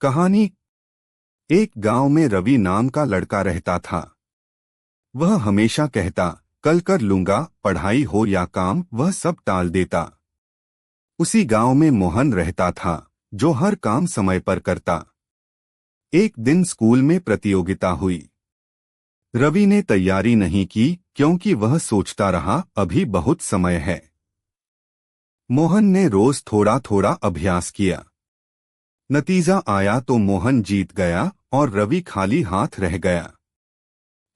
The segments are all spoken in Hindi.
कहानी। एक गांव में रवि नाम का लड़का रहता था। वह हमेशा कहता, कल कर लूंगा, पढ़ाई हो या काम, वह सब टाल देता। उसी गांव में मोहन रहता था, जो हर काम समय पर करता। एक दिन स्कूल में प्रतियोगिता हुई। रवि ने तैयारी नहीं की क्योंकि वह सोचता रहा अभी बहुत समय है। मोहन ने रोज थोड़ा थोड़ा अभ्यास किया। नतीजा आया तो मोहन जीत गया और रवि खाली हाथ रह गया।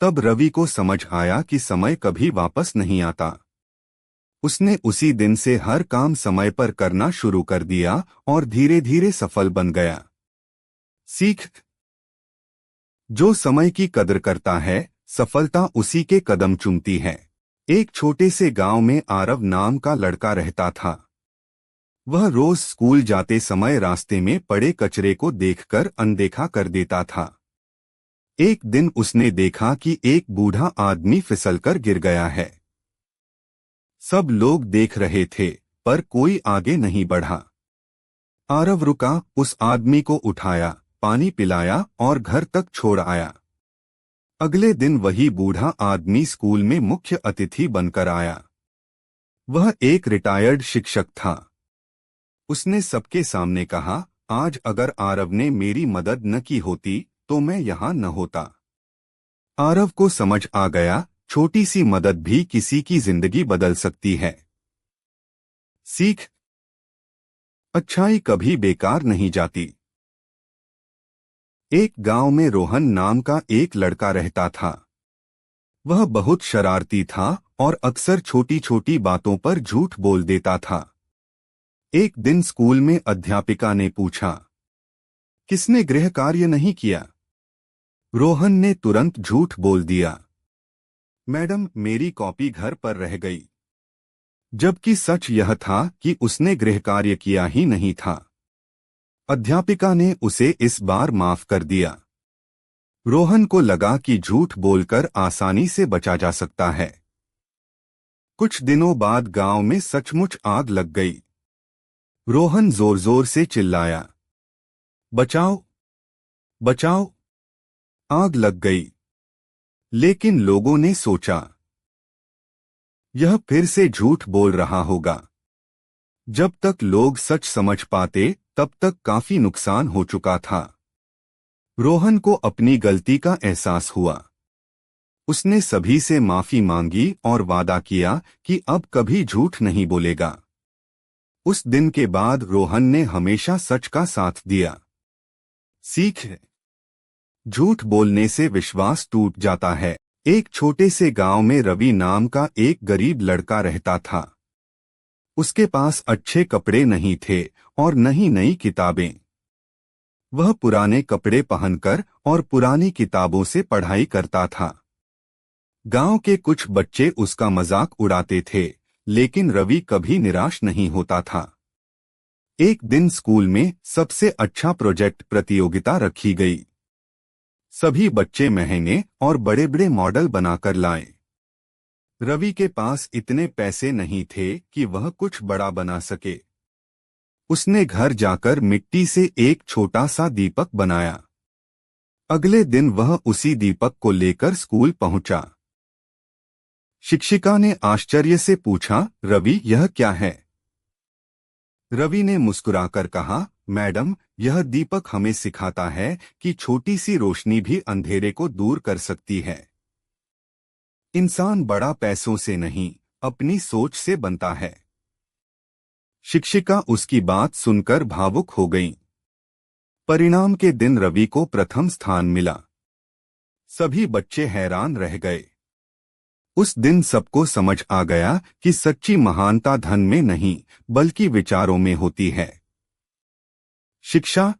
तब रवि को समझ आया कि समय कभी वापस नहीं आता। उसने उसी दिन से हर काम समय पर करना शुरू कर दिया और धीरे धीरे सफल बन गया। सीख। जो समय की कदर करता है, सफलता उसी के कदम चूमती है। एक छोटे से गांव में आरव नाम का लड़का रहता था। वह रोज स्कूल जाते समय रास्ते में पड़े कचरे को देखकर अनदेखा कर देता था। एक दिन उसने देखा कि एक बूढ़ा आदमी फिसलकर गिर गया है। सब लोग देख रहे थे, पर कोई आगे नहीं बढ़ा। आरव रुका, उस आदमी को उठाया, पानी पिलाया और घर तक छोड़ आया। अगले दिन वही बूढ़ा आदमी स्कूल में मुख्य अतिथि बनकर आया। वह एक रिटायर्ड शिक्षक था। उसने सबके सामने कहा, आज अगर आरव ने मेरी मदद न की होती तो मैं यहाँ न होता। आरव को समझ आ गया, छोटी सी मदद भी किसी की जिंदगी बदल सकती है। सीख। अच्छाई कभी बेकार नहीं जाती। एक गांव में रोहन नाम का एक लड़का रहता था। वह बहुत शरारती था और अक्सर छोटी छोटी बातों पर झूठ बोल देता था। एक दिन स्कूल में अध्यापिका ने पूछा, किसने गृह कार्य नहीं किया? रोहन ने तुरंत झूठ बोल दिया, मैडम, मेरी कॉपी घर पर रह गई। जबकि सच यह था कि उसने गृह कार्य किया ही नहीं था। अध्यापिका ने उसे इस बार माफ कर दिया। रोहन को लगा कि झूठ बोलकर आसानी से बचा जा सकता है। कुछ दिनों बाद गांव में सचमुच आग लग गई। रोहन जोर जोर से चिल्लाया, बचाओ, बचाओ, आग लग गई। लेकिन लोगों ने सोचा, यह फिर से झूठ बोल रहा होगा। जब तक लोग सच समझ पाते तब तक काफी नुकसान हो चुका था। रोहन को अपनी गलती का एहसास हुआ। उसने सभी से माफी मांगी और वादा किया कि अब कभी झूठ नहीं बोलेगा। उस दिन के बाद रोहन ने हमेशा सच का साथ दिया। सीख। झूठ बोलने से विश्वास टूट जाता है। एक छोटे से गांव में रवि नाम का एक गरीब लड़का रहता था। उसके पास अच्छे कपड़े नहीं थे और न ही नई किताबें। वह पुराने कपड़े पहनकर और पुरानी किताबों से पढ़ाई करता था। गांव के कुछ बच्चे उसका मजाक उड़ाते थे, लेकिन रवि कभी निराश नहीं होता था। एक दिन स्कूल में सबसे अच्छा प्रोजेक्ट प्रतियोगिता रखी गई। सभी बच्चे महंगे और बड़े बड़े मॉडल बनाकर लाए। रवि के पास इतने पैसे नहीं थे कि वह कुछ बड़ा बना सके। उसने घर जाकर मिट्टी से एक छोटा सा दीपक बनाया। अगले दिन वह उसी दीपक को लेकर स्कूल पहुंचा। शिक्षिका ने आश्चर्य से पूछा, रवि, यह क्या है? रवि ने मुस्कुराकर कहा, मैडम, यह दीपक हमें सिखाता है कि छोटी सी रोशनी भी अंधेरे को दूर कर सकती है। इंसान बड़ा पैसों से नहीं, अपनी सोच से बनता है। शिक्षिका उसकी बात सुनकर भावुक हो गईं। परिणाम के दिन रवि को प्रथम स्थान मिला। सभी बच्चे हैरान रह गए। उस दिन सबको समझ आ गया कि सच्ची महानता धन में नहीं, बल्कि विचारों में होती है। शिक्षा।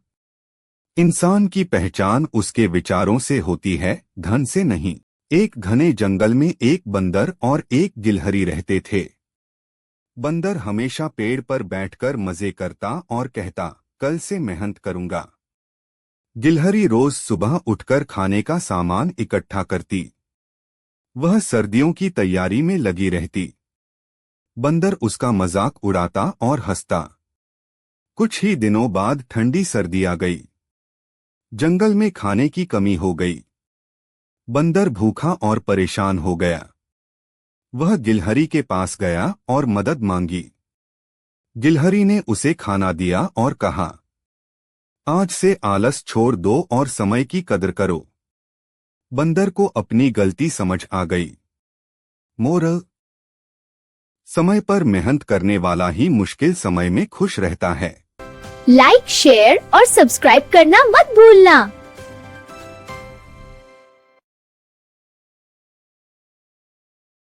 इंसान की पहचान उसके विचारों से होती है, धन से नहीं। एक घने जंगल में एक बंदर और एक गिलहरी रहते थे। बंदर हमेशा पेड़ पर बैठकर मजे करता और कहता, कल से मेहनत करूंगा। गिलहरी रोज सुबह उठकर खाने का सामान इकट्ठा करती। वह सर्दियों की तैयारी में लगी रहती। बंदर उसका मजाक उड़ाता और हंसता। कुछ ही दिनों बाद ठंडी सर्दी आ गई। जंगल में खाने की कमी हो गई। बंदर भूखा और परेशान हो गया। वह गिलहरी के पास गया और मदद मांगी। गिलहरी ने उसे खाना दिया और कहा, आज से आलस छोड़ दो और समय की कदर करो। बंदर को अपनी गलती समझ आ गई। मोरल: समय पर मेहनत करने वाला ही मुश्किल समय में खुश रहता है। लाइक, शेयर और सब्सक्राइब करना मत भूलना।